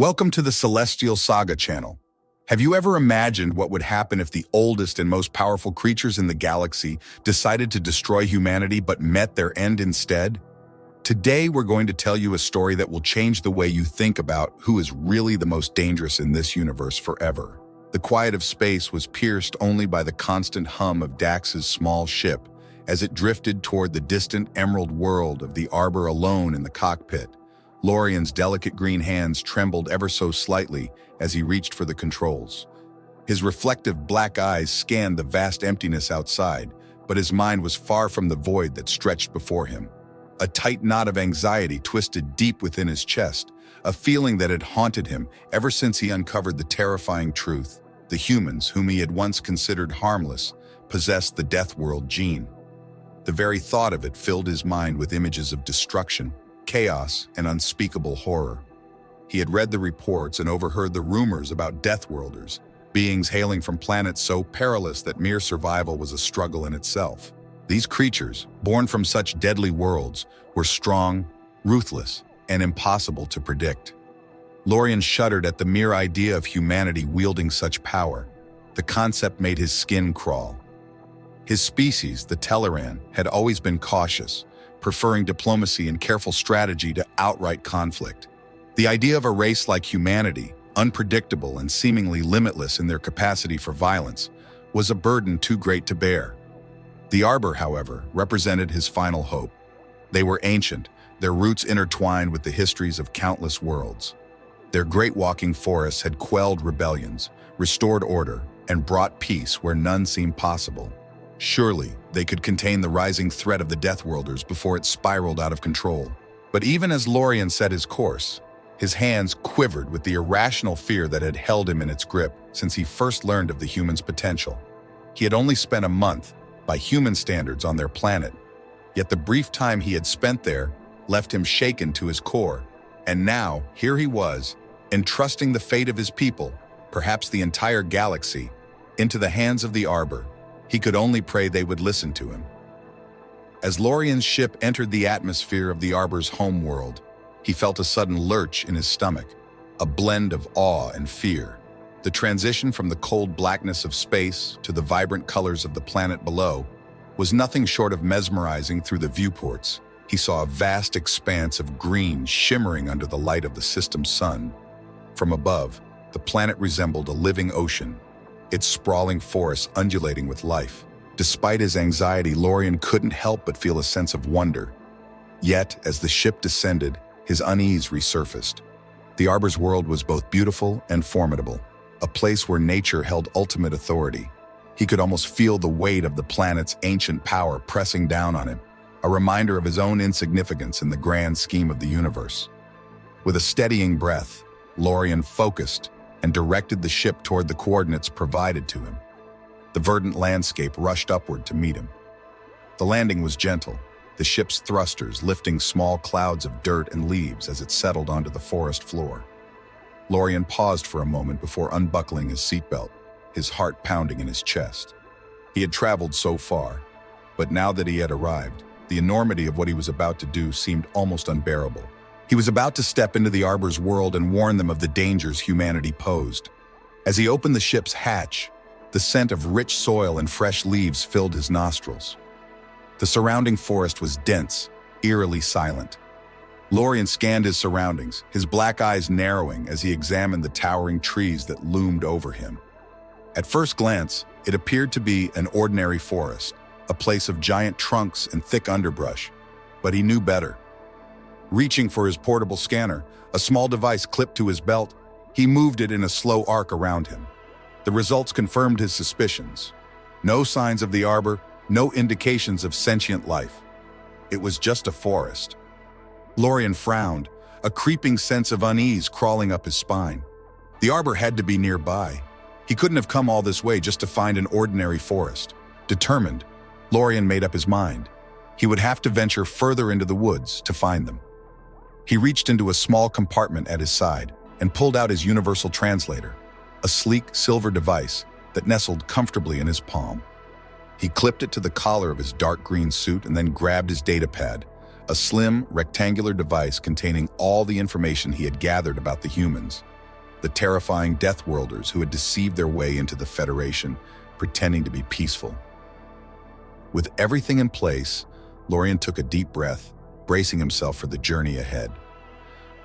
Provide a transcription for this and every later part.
Welcome to the Celestial Saga channel. Have you ever imagined what would happen if the oldest and most powerful creatures in the galaxy decided to destroy humanity but met their end instead? Today we're going to tell you a story that will change the way you think about who is really the most dangerous in this universe forever. The quiet of space was pierced only by the constant hum of Dax's small ship as it drifted toward the distant emerald world of the Arbor alone in the cockpit. Lorian's delicate green hands trembled ever so slightly as he reached for the controls. His reflective black eyes scanned the vast emptiness outside, but his mind was far from the void that stretched before him. A tight knot of anxiety twisted deep within his chest, a feeling that had haunted him ever since he uncovered the terrifying truth. The humans, whom he had once considered harmless, possessed the Death World gene. The very thought of it filled his mind with images of destruction, chaos, and unspeakable horror. He had read the reports and overheard the rumors about Deathworlders, beings hailing from planets so perilous that mere survival was a struggle in itself. These creatures, born from such deadly worlds, were strong, ruthless, and impossible to predict. Lorian shuddered at the mere idea of humanity wielding such power. The concept made his skin crawl. His species, the Telleran, had always been cautious, preferring diplomacy and careful strategy to outright conflict. The idea of a race like humanity, unpredictable and seemingly limitless in their capacity for violence, was a burden too great to bear. The Arbor, however, represented his final hope. They were ancient, their roots intertwined with the histories of countless worlds. Their great walking forests had quelled rebellions, restored order, and brought peace where none seemed possible. Surely, they could contain the rising threat of the Deathworlders before it spiraled out of control. But even as Lorian set his course, his hands quivered with the irrational fear that had held him in its grip since he first learned of the humans' potential. He had only spent a month, by human standards, on their planet, yet the brief time he had spent there left him shaken to his core. And now, here he was, entrusting the fate of his people, perhaps the entire galaxy, into the hands of the Arbor. He could only pray they would listen to him. As Lorian's ship entered the atmosphere of the Arbor's home world, he felt a sudden lurch in his stomach, a blend of awe and fear. The transition from the cold blackness of space to the vibrant colors of the planet below was nothing short of mesmerizing. Through the viewports, he saw a vast expanse of green shimmering under the light of the system's sun. From above, the planet resembled a living ocean, its sprawling forests undulating with life. Despite his anxiety, Lorian couldn't help but feel a sense of wonder. Yet, as the ship descended, his unease resurfaced. The Arbor's world was both beautiful and formidable, a place where nature held ultimate authority. He could almost feel the weight of the planet's ancient power pressing down on him, a reminder of his own insignificance in the grand scheme of the universe. With a steadying breath, Lorian focused and directed the ship toward the coordinates provided to him. The verdant landscape rushed upward to meet him. The landing was gentle, the ship's thrusters lifting small clouds of dirt and leaves as it settled onto the forest floor. Lorian paused for a moment before unbuckling his seatbelt, his heart pounding in his chest. He had traveled so far, but now that he had arrived, the enormity of what he was about to do seemed almost unbearable. He was about to step into the Arbor's world and warn them of the dangers humanity posed. As he opened the ship's hatch, the scent of rich soil and fresh leaves filled his nostrils. The surrounding forest was dense, eerily silent. Lorian scanned his surroundings, his black eyes narrowing as he examined the towering trees that loomed over him. At first glance, it appeared to be an ordinary forest, a place of giant trunks and thick underbrush, but he knew better. Reaching for his portable scanner, a small device clipped to his belt, he moved it in a slow arc around him. The results confirmed his suspicions. No signs of the Arbor, no indications of sentient life. It was just a forest. Lorian frowned, a creeping sense of unease crawling up his spine. The Arbor had to be nearby. He couldn't have come all this way just to find an ordinary forest. Determined, Lorian made up his mind. He would have to venture further into the woods to find them. He reached into a small compartment at his side and pulled out his universal translator, a sleek silver device that nestled comfortably in his palm. He clipped it to the collar of his dark green suit and then grabbed his datapad, a slim, rectangular device containing all the information he had gathered about the humans, the terrifying Death Worlders who had deceived their way into the Federation, pretending to be peaceful. With everything in place, Lorien took a deep breath, bracing himself for the journey ahead.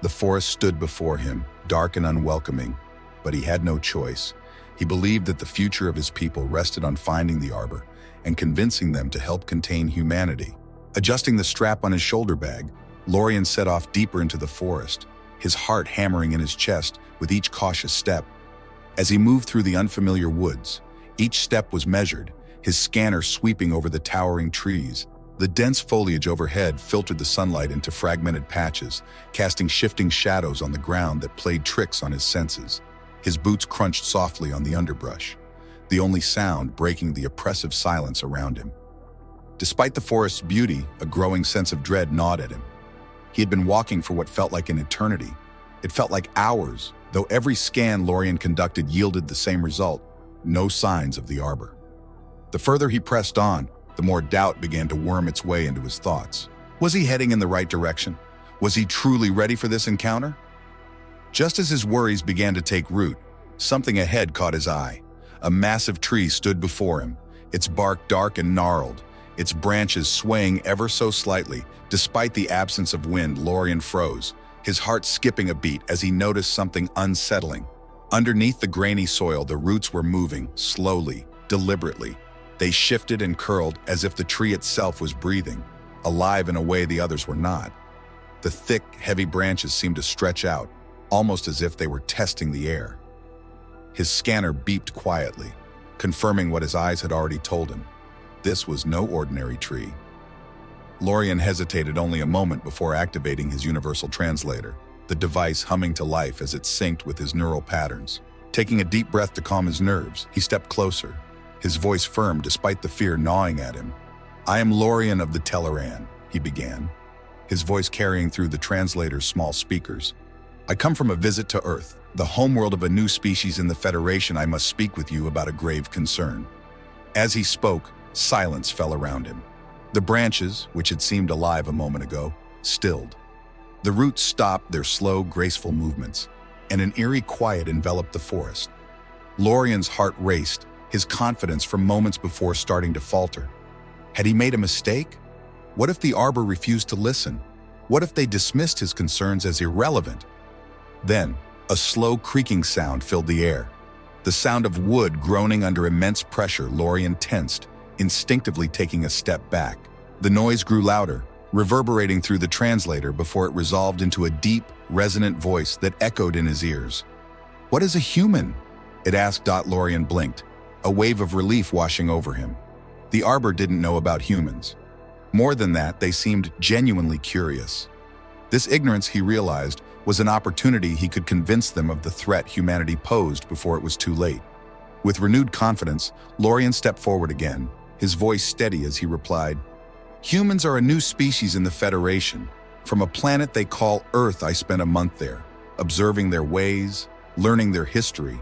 The forest stood before him, dark and unwelcoming, but he had no choice. He believed that the future of his people rested on finding the Arbor and convincing them to help contain humanity. Adjusting the strap on his shoulder bag, Lorien set off deeper into the forest, his heart hammering in his chest with each cautious step. As he moved through the unfamiliar woods, each step was measured, his scanner sweeping over the towering trees. The dense foliage overhead filtered the sunlight into fragmented patches, casting shifting shadows on the ground that played tricks on his senses. His boots crunched softly on the underbrush, the only sound breaking the oppressive silence around him. Despite the forest's beauty, a growing sense of dread gnawed at him. He had been walking for what felt like an eternity. It felt like hours, though every scan Lorien conducted yielded the same result: no signs of the Arbor. The further he pressed on, the more doubt began to worm its way into his thoughts. Was he heading in the right direction? Was he truly ready for this encounter? Just as his worries began to take root, something ahead caught his eye. A massive tree stood before him, its bark dark and gnarled, its branches swaying ever so slightly. Despite the absence of wind, Lorien froze, his heart skipping a beat as he noticed something unsettling. Underneath the grainy soil, the roots were moving, slowly, deliberately. They shifted and curled as if the tree itself was breathing, alive in a way the others were not. The thick, heavy branches seemed to stretch out, almost as if they were testing the air. His scanner beeped quietly, confirming what his eyes had already told him. This was no ordinary tree. Lorien hesitated only a moment before activating his universal translator, the device humming to life as it synced with his neural patterns. Taking a deep breath to calm his nerves, he stepped closer, his voice firm despite the fear gnawing at him. "I am Lorien of the Teleran," he began, his voice carrying through the translator's small speakers. "I come from a visit to Earth, the homeworld of a new species in the Federation. I must speak with you about a grave concern." As he spoke, silence fell around him. The branches, which had seemed alive a moment ago, stilled. The roots stopped their slow, graceful movements, and an eerie quiet enveloped the forest. Lorien's heart raced, his confidence from moments before starting to falter. Had he made a mistake? What if the Arbor refused to listen? What if they dismissed his concerns as irrelevant? Then, a slow creaking sound filled the air. The sound of wood groaning under immense pressure. Lorien tensed, instinctively taking a step back. The noise grew louder, reverberating through the translator before it resolved into a deep, resonant voice that echoed in his ears. "What is a human?" it asked. Lorien blinked, a wave of relief washing over him. The Arbor didn't know about humans. More than that, they seemed genuinely curious. This ignorance, he realized, was an opportunity he could convince them of the threat humanity posed before it was too late. With renewed confidence, Lorien stepped forward again, his voice steady as he replied, "Humans are a new species in the Federation. From a planet they call Earth, I spent a month there, observing their ways, learning their history.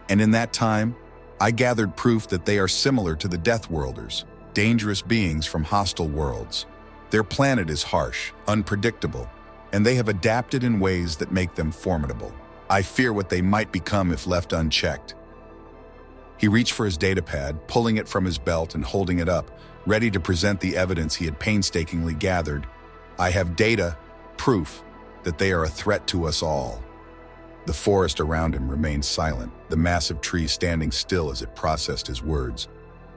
And in that time, I gathered proof that they are similar to the Death Worlders, dangerous beings from hostile worlds. Their planet is harsh, unpredictable, and they have adapted in ways that make them formidable. I fear what they might become if left unchecked." He reached for his datapad, pulling it from his belt and holding it up, ready to present the evidence he had painstakingly gathered. "I have data, proof, that they are a threat to us all." The forest around him remained silent, the massive tree standing still as it processed his words.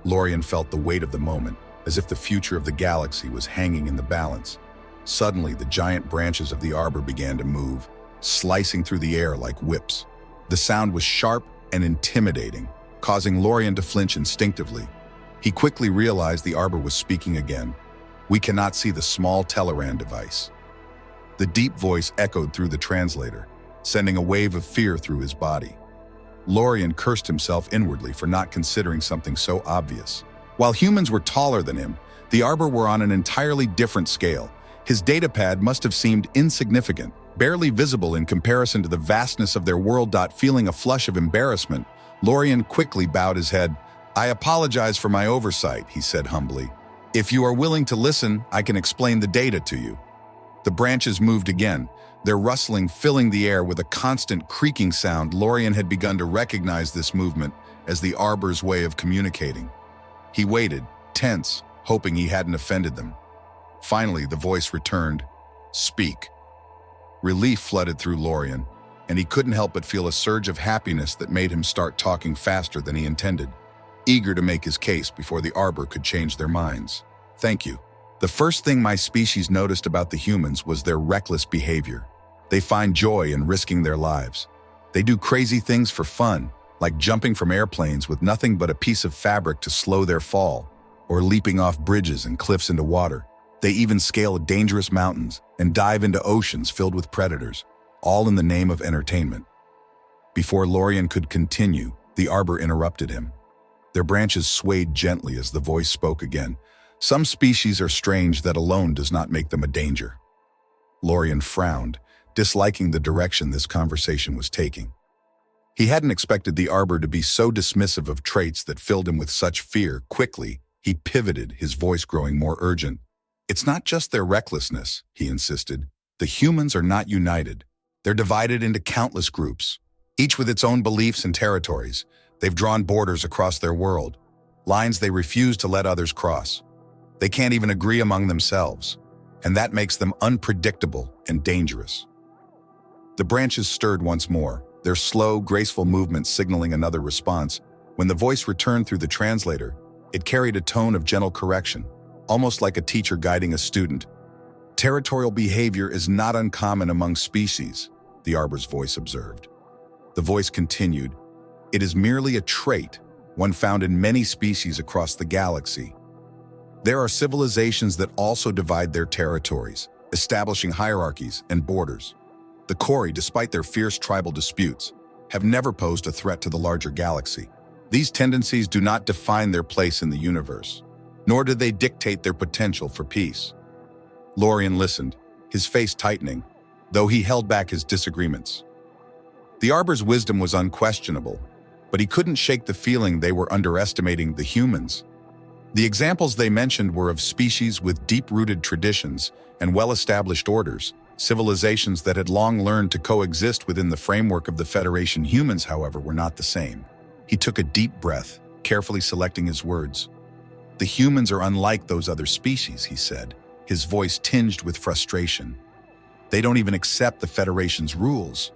Lorien felt the weight of the moment, as if the future of the galaxy was hanging in the balance. Suddenly, the giant branches of the Arbor began to move, slicing through the air like whips. The sound was sharp and intimidating, causing Lorien to flinch instinctively. He quickly realized the Arbor was speaking again. "We cannot see the small Teleran device." The deep voice echoed through the translator, sending a wave of fear through his body. Lorien cursed himself inwardly for not considering something so obvious. While humans were taller than him, the Arbor were on an entirely different scale. His datapad must have seemed insignificant, barely visible in comparison to the vastness of their world. Feeling a flush of embarrassment, Lorien quickly bowed his head. "I apologize for my oversight," he said humbly. "If you are willing to listen, I can explain the data to you." The branches moved again, their rustling filling the air with a constant creaking sound. Lorien had begun to recognize this movement as the Arbor's way of communicating. He waited, tense, hoping he hadn't offended them. Finally, the voice returned, "Speak." Relief flooded through Lorien, and he couldn't help but feel a surge of happiness that made him start talking faster than he intended, eager to make his case before the Arbor could change their minds. "Thank you. The first thing my species noticed about the humans was their reckless behavior. They find joy in risking their lives. They do crazy things for fun, like jumping from airplanes with nothing but a piece of fabric to slow their fall, or leaping off bridges and cliffs into water. They even scale dangerous mountains and dive into oceans filled with predators, all in the name of entertainment." Before Lorien could continue, the Arbor interrupted him. Their branches swayed gently as the voice spoke again. "Some species are strange that alone does not make them a danger." Lorien frowned, disliking the direction this conversation was taking. He hadn't expected the Arbor to be so dismissive of traits that filled him with such fear. Quickly, he pivoted, his voice growing more urgent. "It's not just their recklessness," he insisted. "The humans are not united. They're divided into countless groups, each with its own beliefs and territories. They've drawn borders across their world, lines they refuse to let others cross. They can't even agree among themselves, and that makes them unpredictable and dangerous." The branches stirred once more, their slow, graceful movements signaling another response. When the voice returned through the translator, it carried a tone of gentle correction, almost like a teacher guiding a student. "Territorial behavior is not uncommon among species," the Arbor's voice observed. The voice continued, "It is merely a trait, one found in many species across the galaxy. There are civilizations that also divide their territories, establishing hierarchies and borders. The Kori, despite their fierce tribal disputes, have never posed a threat to the larger galaxy. These tendencies do not define their place in the universe, nor do they dictate their potential for peace." Lorien listened, his face tightening, though he held back his disagreements. The Arbor's wisdom was unquestionable, but he couldn't shake the feeling they were underestimating the humans. The examples they mentioned were of species with deep-rooted traditions and well-established orders, civilizations that had long learned to coexist within the framework of the Federation. Humans, however, were not the same. He took a deep breath, carefully selecting his words. "The humans are unlike those other species," he said, his voice tinged with frustration. "They don't even accept the Federation's rules.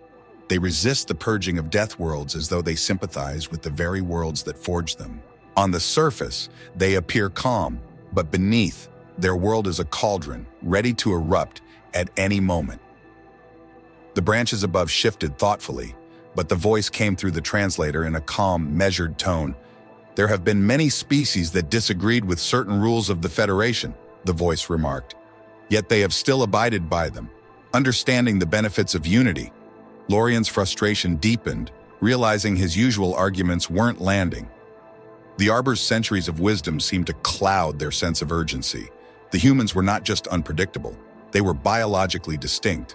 They resist the purging of death worlds as though they sympathize with the very worlds that forged them. On the surface, they appear calm, but beneath, their world is a cauldron, ready to erupt at any moment." The branches above shifted thoughtfully, but the voice came through the translator in a calm, measured tone. "There have been many species that disagreed with certain rules of the Federation," the voice remarked. "Yet they have still abided by them, understanding the benefits of unity." Lorien's frustration deepened, realizing his usual arguments weren't landing. The Arbor's centuries of wisdom seemed to cloud their sense of urgency. The humans were not just unpredictable, they were biologically distinct.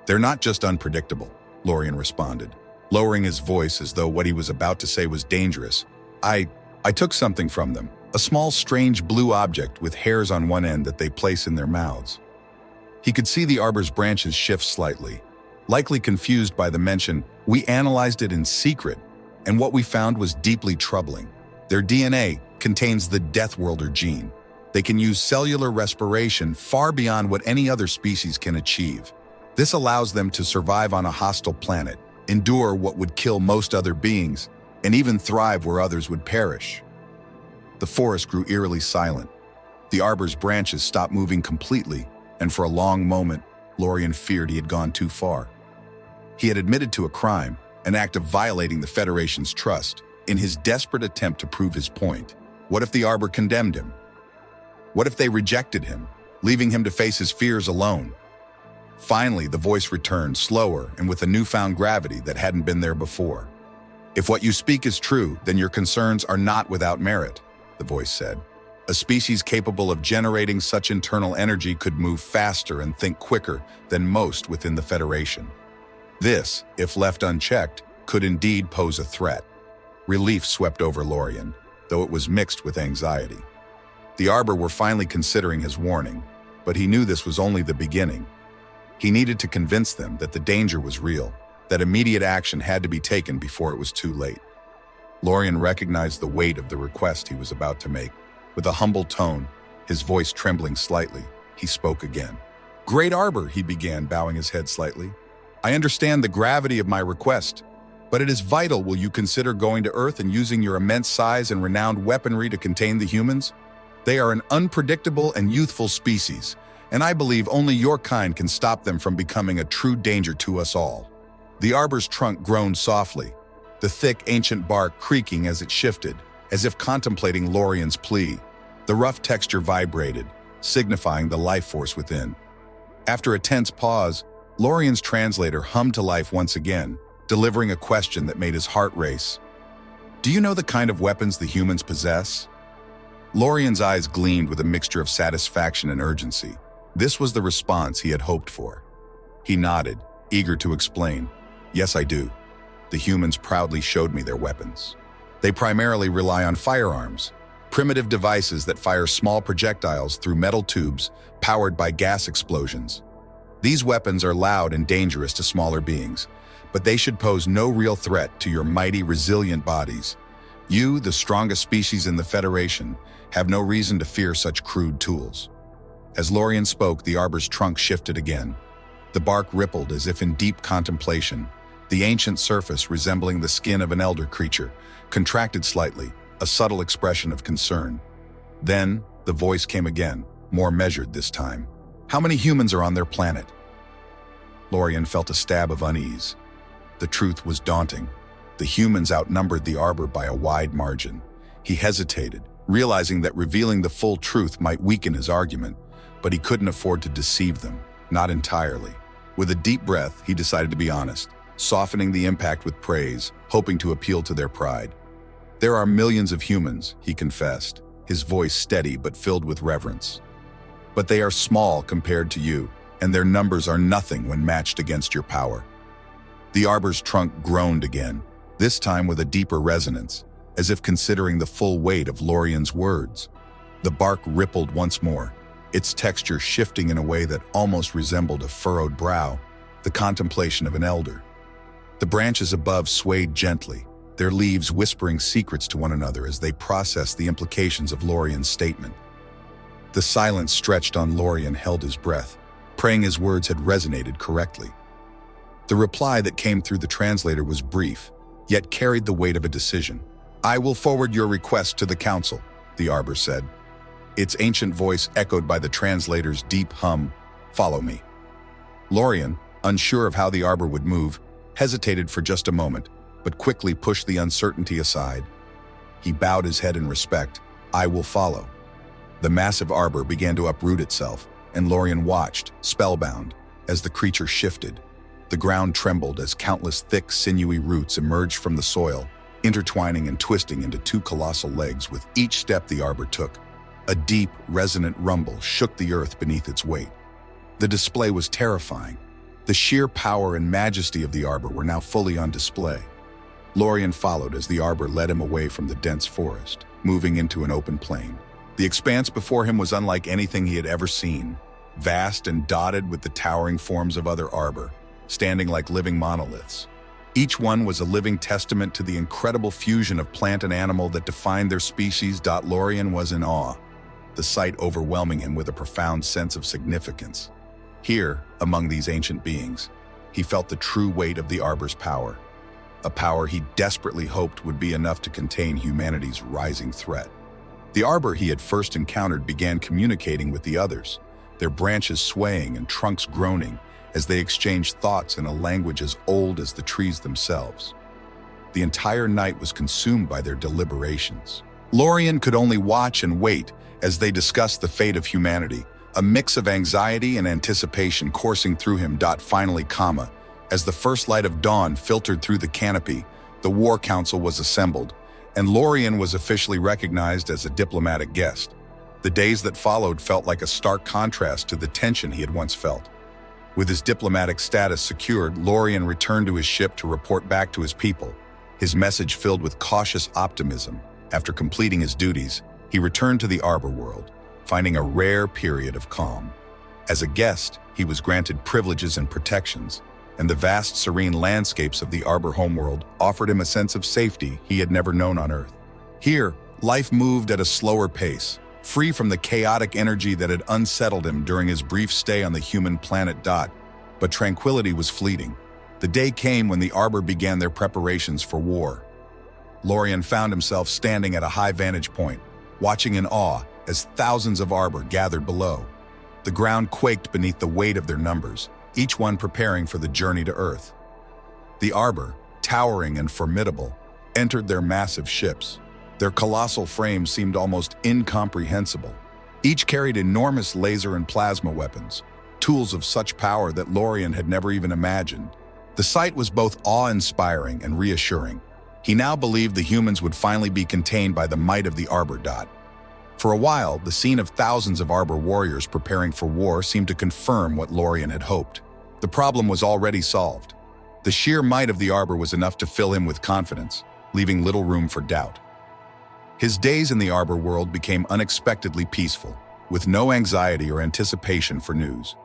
"They're not just unpredictable," Lorien responded, lowering his voice as though what he was about to say was dangerous. I took something from them, a small strange blue object with hairs on one end that they place in their mouths." He could see the Arbor's branches shift slightly, likely confused by the mention. "We analyzed it in secret, and what we found was deeply troubling. Their DNA contains the Death Worlder gene. They can use cellular respiration far beyond what any other species can achieve. This allows them to survive on a hostile planet, endure what would kill most other beings, and even thrive where others would perish." The forest grew eerily silent. The Arbor's branches stopped moving completely, and for a long moment, Lorien feared he had gone too far. He had admitted to a crime, an act of violating the Federation's trust, in his desperate attempt to prove his point. What if the Arbor condemned him? What if they rejected him, leaving him to face his fears alone? Finally, the voice returned, slower and with a newfound gravity that hadn't been there before. "If what you speak is true, then your concerns are not without merit," the voice said. "A species capable of generating such internal energy could move faster and think quicker than most within the Federation. This, if left unchecked, could indeed pose a threat." Relief swept over Lorien, though it was mixed with anxiety. The Arbor were finally considering his warning. But he knew this was only the beginning. He needed to convince them that the danger was real, that immediate action had to be taken before it was too late. Lorien recognized the weight of the request he was about to make. With a humble tone, his voice trembling slightly, he spoke again. "Great Arbor," he began, bowing his head slightly. "I understand the gravity of my request, but it is vital. Will you consider going to Earth and using your immense size and renowned weaponry to contain the humans? They are an unpredictable and youthful species, and I believe only your kind can stop them from becoming a true danger to us all." The Arbor's trunk groaned softly, the thick, ancient bark creaking as it shifted, as if contemplating Lorien's plea. The rough texture vibrated, signifying the life force within. After a tense pause, Lorien's translator hummed to life once again, delivering a question that made his heart race. "Do you know the kind of weapons the humans possess?" Lorien's eyes gleamed with a mixture of satisfaction and urgency. This was the response he had hoped for. He nodded, eager to explain. "Yes, I do. The humans proudly showed me their weapons. They primarily rely on firearms, primitive devices that fire small projectiles through metal tubes powered by gas explosions. These weapons are loud and dangerous to smaller beings, but they should pose no real threat to your mighty, resilient bodies. You, the strongest species in the Federation, have no reason to fear such crude tools." As Lorien spoke, the Arbor's trunk shifted again. The bark rippled as if in deep contemplation. The ancient surface, resembling the skin of an elder creature, contracted slightly, a subtle expression of concern. Then, the voice came again, more measured this time. "How many humans are on their planet?" Lorien felt a stab of unease. The truth was daunting. The humans outnumbered the Arbor by a wide margin. He hesitated, realizing that revealing the full truth might weaken his argument, but he couldn't afford to deceive them, not entirely. With a deep breath, he decided to be honest, softening the impact with praise, hoping to appeal to their pride. "There are millions of humans," he confessed, his voice steady but filled with reverence. "But they are small compared to you, and their numbers are nothing when matched against your power." The Arbor's trunk groaned again, this time with a deeper resonance, as if considering the full weight of Lorien's words. The bark rippled once more, its texture shifting in a way that almost resembled a furrowed brow, the contemplation of an elder. The branches above swayed gently, their leaves whispering secrets to one another as they processed the implications of Lorien's statement. The silence stretched on Lorien held his breath, praying his words had resonated correctly. The reply that came through the translator was brief, yet carried the weight of a decision. "I will forward your request to the council," the Arbor said. Its ancient voice echoed by the translator's deep hum, "Follow me." Lorien, unsure of how the Arbor would move, hesitated for just a moment, but quickly pushed the uncertainty aside. He bowed his head in respect. "I will follow." The massive Arbor began to uproot itself, and Lorien watched, spellbound, as the creature shifted. The ground trembled as countless thick, sinewy roots emerged from the soil, intertwining and twisting into two colossal legs with each step the Arbor took. A deep, resonant rumble shook the earth beneath its weight. The display was terrifying. The sheer power and majesty of the Arbor were now fully on display. Lorien followed as the Arbor led him away from the dense forest, moving into an open plain. The expanse before him was unlike anything he had ever seen, vast and dotted with the towering forms of other Arbor, standing like living monoliths. Each one was a living testament to the incredible fusion of plant and animal that defined their species. Lorien was in awe, the sight overwhelming him with a profound sense of significance. Here, among these ancient beings, he felt the true weight of the Arbor's power, a power he desperately hoped would be enough to contain humanity's rising threat. The Arbor he had first encountered began communicating with the others, their branches swaying and trunks groaning as they exchanged thoughts in a language as old as the trees themselves. The entire night was consumed by their deliberations. Lorien could only watch and wait as they discussed the fate of humanity, a mix of anxiety and anticipation coursing through him. Finally, as the first light of dawn filtered through the canopy, the War Council was assembled, and Lorien was officially recognized as a diplomatic guest. The days that followed felt like a stark contrast to the tension he had once felt. With his diplomatic status secured, Lorien returned to his ship to report back to his people, his message filled with cautious optimism. After completing his duties, he returned to the Arbor world, finding a rare period of calm. As a guest, he was granted privileges and protections, and the vast, serene landscapes of the Arbor homeworld offered him a sense of safety he had never known on Earth. Here, life moved at a slower pace, free from the chaotic energy that had unsettled him during his brief stay on the human planet Dot. But tranquility was fleeting. The day came when the Arbor began their preparations for war. Lorien found himself standing at a high vantage point, watching in awe as thousands of Arbor gathered below. The ground quaked beneath the weight of their numbers, each one preparing for the journey to Earth. The Arbor, towering and formidable, entered their massive ships. Their colossal frames seemed almost incomprehensible. Each carried enormous laser and plasma weapons, tools of such power that Lorien had never even imagined. The sight was both awe-inspiring and reassuring. He now believed the humans would finally be contained by the might of the Arbor Dot. For a while, the scene of thousands of Arbor warriors preparing for war seemed to confirm what Lorien had hoped. The problem was already solved. The sheer might of the Arbor was enough to fill him with confidence, leaving little room for doubt. His days in the Arbor world became unexpectedly peaceful, with no anxiety or anticipation for news.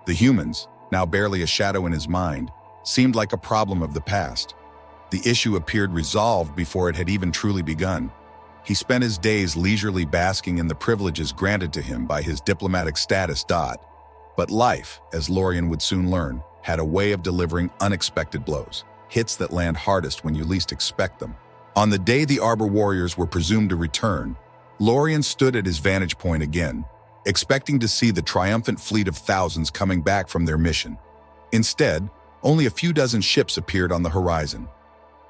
The humans, now barely a shadow in his mind, seemed like a problem of the past. The issue appeared resolved before it had even truly begun. He spent his days leisurely basking in the privileges granted to him by his diplomatic status. But life, as Lorien would soon learn, had a way of delivering unexpected blows, hits that land hardest when you least expect them. On the day the Arbor warriors were presumed to return, Lorien stood at his vantage point again, expecting to see the triumphant fleet of thousands coming back from their mission. Instead, only a few dozen ships appeared on the horizon.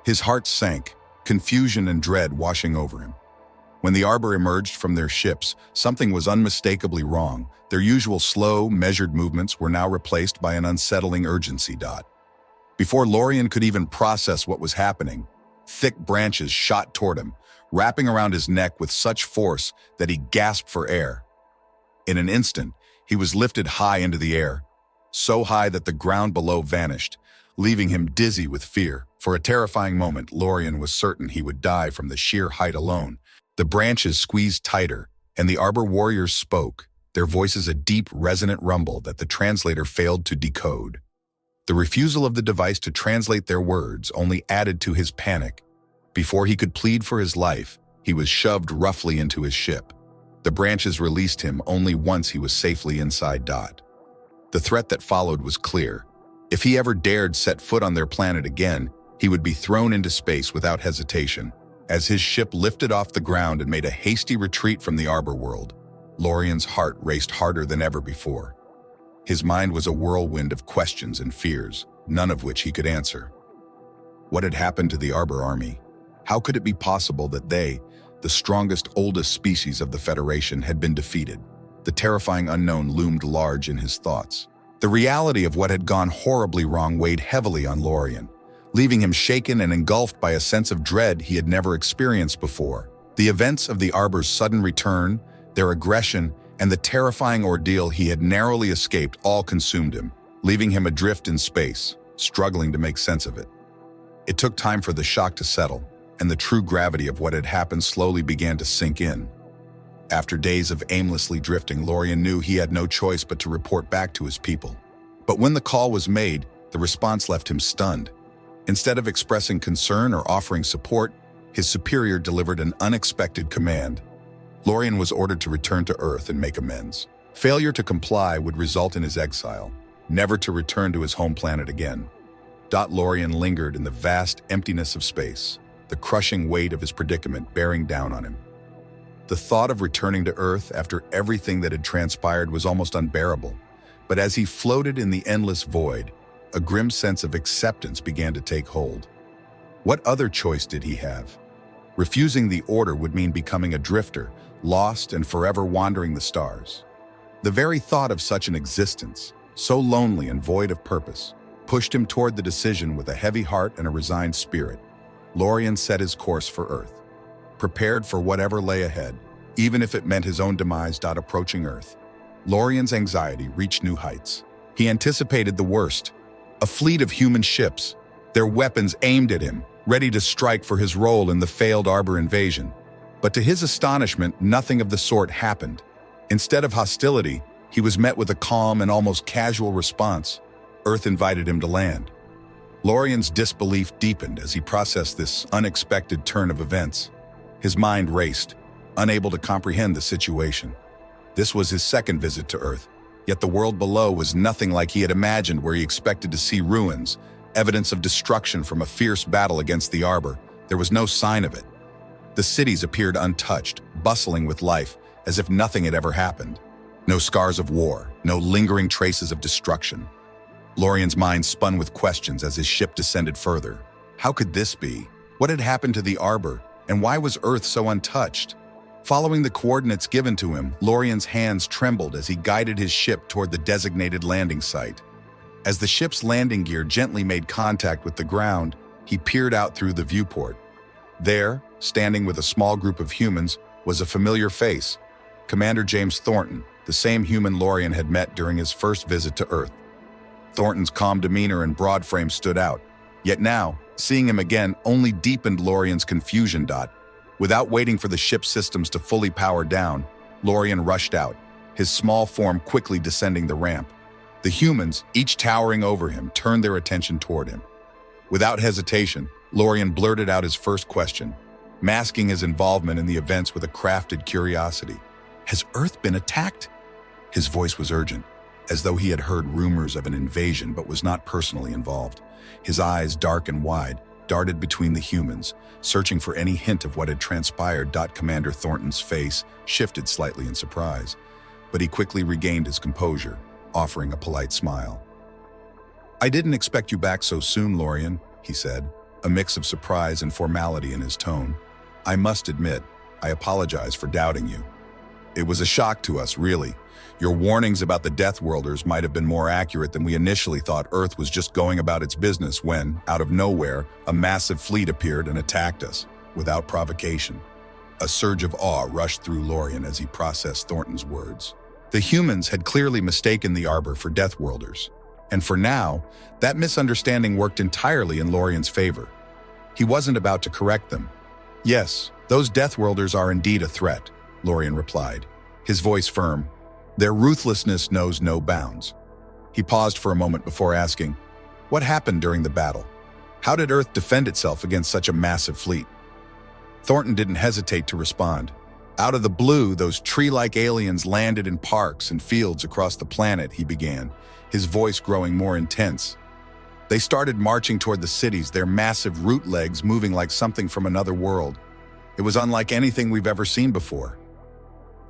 His heart sank, confusion and dread washing over him. When the Arbor emerged from their ships, something was unmistakably wrong. Their usual slow, measured movements were now replaced by an unsettling urgency. Before Lorien could even process what was happening, thick branches shot toward him, wrapping around his neck with such force that he gasped for air. In an instant, he was lifted high into the air, so high that the ground below vanished, leaving him dizzy with fear. For a terrifying moment, Lorien was certain he would die from the sheer height alone. The branches squeezed tighter, and the Arbor warriors spoke, their voices a deep, resonant rumble that the translator failed to decode. The refusal of the device to translate their words only added to his panic. Before he could plead for his life, he was shoved roughly into his ship. The branches released him only once he was safely inside. The threat that followed was clear. If he ever dared set foot on their planet again, he would be thrown into space without hesitation. As his ship lifted off the ground and made a hasty retreat from the Arbor world, Lorien's heart raced harder than ever before. His mind was a whirlwind of questions and fears, none of which he could answer. What had happened to the Arbor army? How could it be possible that they, the strongest, oldest species of the Federation, had been defeated? The terrifying unknown loomed large in his thoughts. The reality of what had gone horribly wrong weighed heavily on Lorien, leaving him shaken and engulfed by a sense of dread he had never experienced before. The events of the Arbor's sudden return, their aggression, and the terrifying ordeal he had narrowly escaped all consumed him, leaving him adrift in space, struggling to make sense of it. It took time for the shock to settle, and the true gravity of what had happened slowly began to sink in. After days of aimlessly drifting, Lorien knew he had no choice but to report back to his people. But when the call was made, the response left him stunned. Instead of expressing concern or offering support, his superior delivered an unexpected command. Lorien was ordered to return to Earth and make amends. Failure to comply would result in his exile, never to return to his home planet again. Lorien lingered in the vast emptiness of space, the crushing weight of his predicament bearing down on him. The thought of returning to Earth after everything that had transpired was almost unbearable, but as he floated in the endless void, a grim sense of acceptance began to take hold. What other choice did he have? Refusing the order would mean becoming a drifter, lost and forever wandering the stars. The very thought of such an existence, so lonely and void of purpose, pushed him toward the decision with a heavy heart and a resigned spirit. Lorien set his course for Earth, prepared for whatever lay ahead, even if it meant his own demise. Approaching Earth, Lorien's anxiety reached new heights. He anticipated the worst. A fleet of human ships, their weapons aimed at him, ready to strike for his role in the failed Arbor invasion. But to his astonishment, nothing of the sort happened. Instead of hostility, He was met with a calm and almost casual response. Earth invited him to land. Lorien's disbelief deepened as he processed this unexpected turn of events. His mind raced, unable to comprehend the situation. This was his second visit to Earth, yet the world below was nothing like he had imagined, where he expected to see ruins, evidence of destruction from a fierce battle against the Arbor. There was no sign of it. The cities appeared untouched, bustling with life, as if nothing had ever happened. No scars of war, no lingering traces of destruction. Lorien's mind spun with questions as his ship descended further. How could this be? What had happened to the Arbor, and why was Earth so untouched? Following the coordinates given to him, Lorien's hands trembled as he guided his ship toward the designated landing site. As the ship's landing gear gently made contact with the ground, he peered out through the viewport. There, standing with a small group of humans, was a familiar face, Commander James Thornton, the same human Lorien had met during his first visit to Earth. Thornton's calm demeanor and broad frame stood out, yet now, seeing him again only deepened Lorien's confusion. Without waiting for the ship's systems to fully power down, Lorien rushed out, his small form quickly descending the ramp. The humans, each towering over him, turned their attention toward him. Without hesitation, Lorien blurted out his first question, masking his involvement in the events with a crafted curiosity. "Has Earth been attacked?" His voice was urgent, as though he had heard rumors of an invasion but was not personally involved. His eyes, dark and wide, darted between the humans, searching for any hint of what had transpired. Commander Thornton's face shifted slightly in surprise, but he quickly regained his composure, offering a polite smile. "I didn't expect you back so soon, Lorien," he said, a mix of surprise and formality in his tone. "I must admit, I apologize for doubting you. It was a shock to us, really. Your warnings about the Death Worlders might have been more accurate than we initially thought. Earth was just going about its business when, out of nowhere, a massive fleet appeared and attacked us, without provocation." A surge of awe rushed through Lorien as he processed Thornton's words. The humans had clearly mistaken the Arbor for Death Worlders, and for now, that misunderstanding worked entirely in Lorien's favor. He wasn't about to correct them. "Yes, those Death Worlders are indeed a threat," Lorien replied, his voice firm. "Their ruthlessness knows no bounds." He paused for a moment before asking, "What happened during the battle? How did Earth defend itself against such a massive fleet?" Thornton didn't hesitate to respond. "Out of the blue, those tree-like aliens landed in parks and fields across the planet," he began, his voice growing more intense. "They started marching toward the cities, their massive root legs moving like something from another world. It was unlike anything we've ever seen before."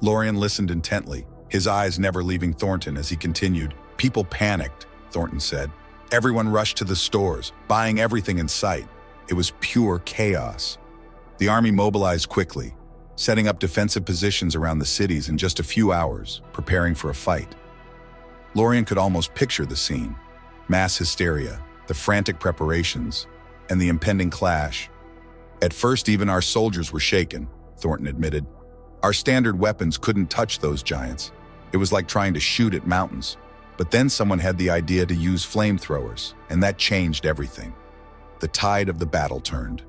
Lorien listened intently, his eyes never leaving Thornton as he continued. "People panicked," Thornton said. "Everyone rushed to the stores, buying everything in sight. It was pure chaos. The army mobilized quickly, setting up defensive positions around the cities in just a few hours, preparing for a fight." Lorien could almost picture the scene. Mass hysteria, the frantic preparations, and the impending clash. "At first, even our soldiers were shaken," Thornton admitted. "Our standard weapons couldn't touch those giants. It was like trying to shoot at mountains. But then someone had the idea to use flamethrowers, and that changed everything. The tide of the battle turned.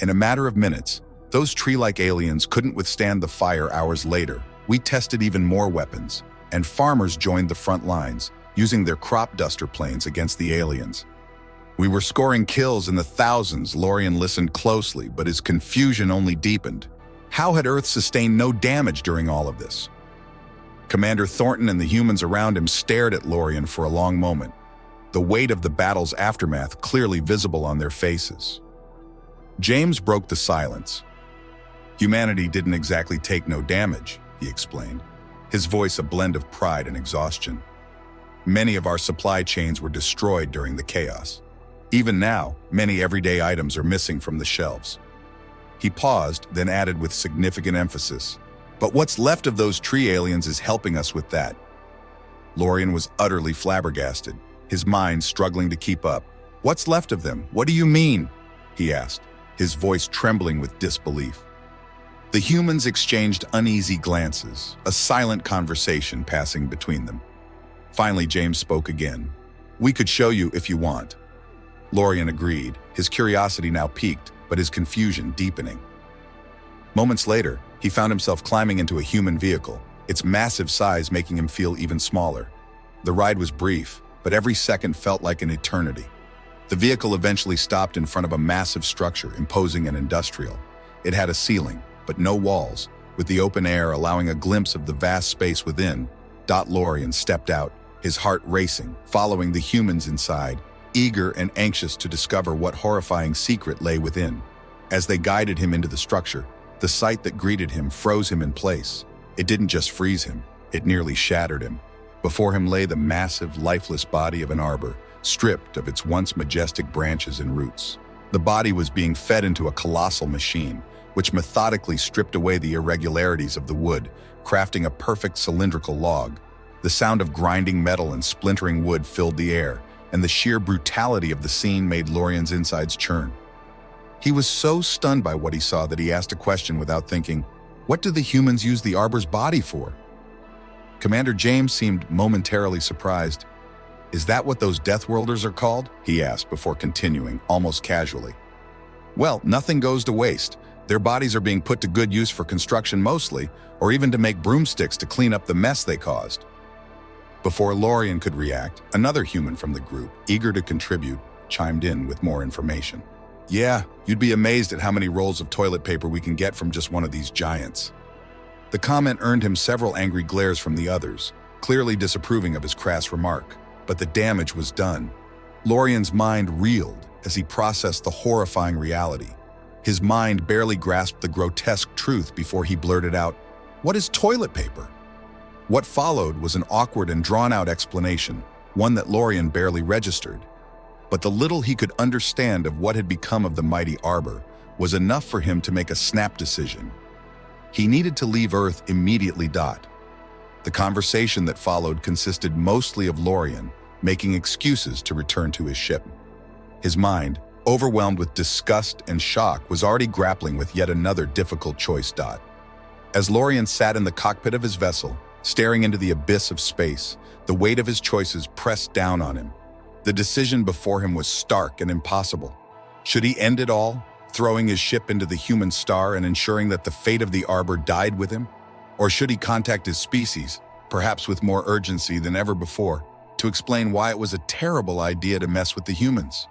In a matter of minutes, those tree-like aliens couldn't withstand the fire. Hours later, we tested even more weapons, and farmers joined the front lines, using their crop duster planes against the aliens. We were scoring kills in the thousands." Lorien listened closely, but his confusion only deepened. How had Earth sustained no damage during all of this? Commander Thornton and the humans around him stared at Lorien for a long moment, the weight of the battle's aftermath clearly visible on their faces. James broke the silence. "Humanity didn't exactly take no damage," he explained, his voice a blend of pride and exhaustion. "Many of our supply chains were destroyed during the chaos. Even now, many everyday items are missing from the shelves." He paused, then added with significant emphasis, "But what's left of those tree aliens is helping us with that." Lorien was utterly flabbergasted, his mind struggling to keep up. "What's left of them? What do you mean?" he asked, his voice trembling with disbelief. The humans exchanged uneasy glances, a silent conversation passing between them. Finally, James spoke again. "We could show you if you want." Lorien agreed, his curiosity now piqued, but his confusion deepening. Moments later, he found himself climbing into a human vehicle, its massive size making him feel even smaller. The ride was brief, but every second felt like an eternity. The vehicle eventually stopped in front of a massive structure, imposing and industrial. It had a ceiling, but no walls, with the open air allowing a glimpse of the vast space within. Lorian stepped out, his heart racing, following the humans inside, eager and anxious to discover what horrifying secret lay within. As they guided him into the structure, the sight that greeted him froze him in place. It didn't just freeze him, it nearly shattered him. Before him lay the massive, lifeless body of an arbor, stripped of its once majestic branches and roots. The body was being fed into a colossal machine, which methodically stripped away the irregularities of the wood, crafting a perfect cylindrical log. The sound of grinding metal and splintering wood filled the air, and the sheer brutality of the scene made Lorian's insides churn. He was so stunned by what he saw that he asked a question without thinking. What do the humans use the Arbor's body for? Commander James seemed momentarily surprised. Is that what those Death Worlders are called? He asked before continuing, almost casually. Well, nothing goes to waste. Their bodies are being put to good use for construction mostly, or even to make broomsticks to clean up the mess they caused. Before Lorian could react, another human from the group, eager to contribute, chimed in with more information. Yeah, you'd be amazed at how many rolls of toilet paper we can get from just one of these giants. The comment earned him several angry glares from the others, clearly disapproving of his crass remark. But the damage was done. Lorian's mind reeled as he processed the horrifying reality. His mind barely grasped the grotesque truth before he blurted out, "What is toilet paper?" What followed was an awkward and drawn-out explanation, one that Lorian barely registered. But the little he could understand of what had become of the mighty Arbor was enough for him to make a snap decision. He needed to leave Earth immediately. The conversation that followed consisted mostly of Lorian making excuses to return to his ship. His mind, overwhelmed with disgust and shock, was already grappling with yet another difficult choice. As Lorian sat in the cockpit of his vessel, staring into the abyss of space, the weight of his choices pressed down on him. The decision before him was stark and impossible. Should he end it all, throwing his ship into the human star and ensuring that the fate of the Arbor died with him? Or should he contact his species, perhaps with more urgency than ever before, to explain why it was a terrible idea to mess with the humans?